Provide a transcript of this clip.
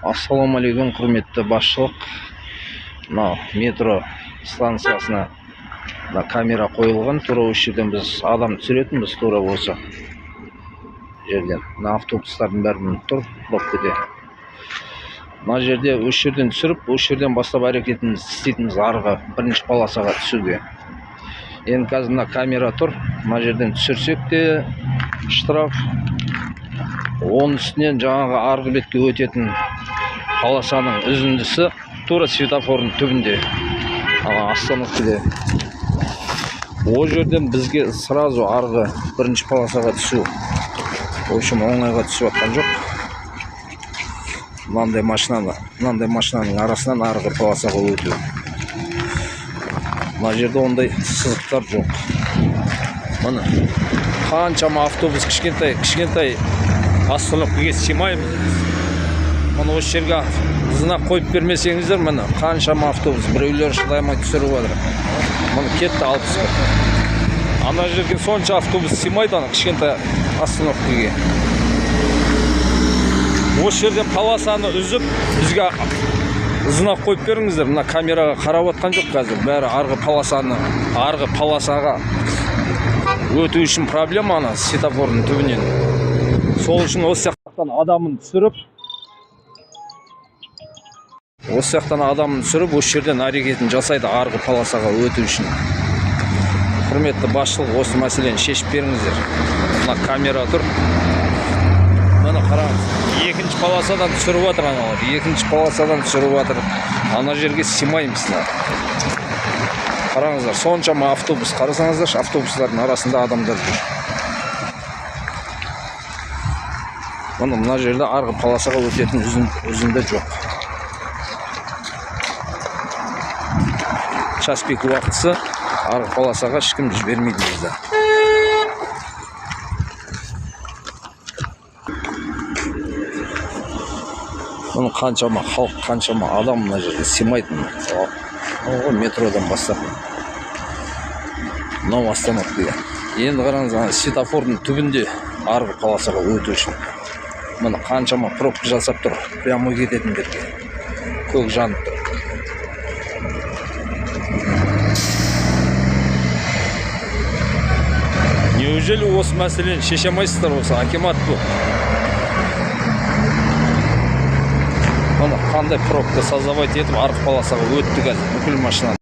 Ассалаумағалейкум, құрметті басшылық. Мына метро станциясына камера қойылған. Тура осы жерден біз адам түсіретінбіз, тура осы жерден. Мына автобустардың бәрі тұр пробкада. Мына жерде осы жерден түсіріп, осы жерден бастап әрекетіміз істейтініміз арғы бірінші полосаға түсуге. Енді қазір мына камера тұр. Мына жерден түсірсек те штраф. Оның үстінен жаңағы арғы бетке өтетін полосаның үзіндісі тура светофордың түбінде. Остановкада. Ол жерден бізге сразу арғы бірінші полосаға түсу. В общем, оңайға түсіп жатқан жоқ. Мынандай машинаның арасынан арғы полосаға өту. Мына жерде ондай сызықтар жоқ. Мына қаншама автобус кішкентай остановкаға сыймаймыз. Мұны осы жерге знак қойып бермесеңіздер, міне қаншама автобус біреулер шыдамай түсіріп жатыр. Мұны кетті алып түсіп. Ана жерге сонша автобус сыймайды, ана кішкентай остановкаға. Осы жерден полосаны үзіп, бізге знак қойып беріңіздер. Мына камераға қарап отқан жоқ қазір. Бәрі арғы полосаға өту үшін проблема ана светофордың түбінен. Сол үшін осы сияқтан адамын түсіріп, осы жерден әрекетін жасайды арғы полосаға өту үшін. Құрметті басшылық, осы мәселені шешіп беріңіздер. Мына камера тұр. Мына қараңыз, екінші полосадан түсіріп жатыр аналар. Екінші полосадан түсіріп жатыр. Ана жерге сыймаймыз. Қараңыздар, соншама автобус. Қарасаңыздар, автобустардың арасында адамдар жүр. Мына жерде арғы полосаға өтетін үзінді жоқ. Час пик уақытысы арғы полосаға ешкім жібермейді бізді. Мұны қаншама халық, қаншама адам мына жерде сыймайтын. Метродан бастап. Мынау остановкаға. Енді қараңыз, светофордың түбінде арғы полосаға өту үшін. Мұны қаншама пробка жасап тұр. Прямой кететіндерге. Көк жанып тұр. Неужели осы мәселені шеше алмайсыздар осы акимат бұл? Мұны қандай пробка создавать етіп арғы полосаға өтті қазір бүкіл машина.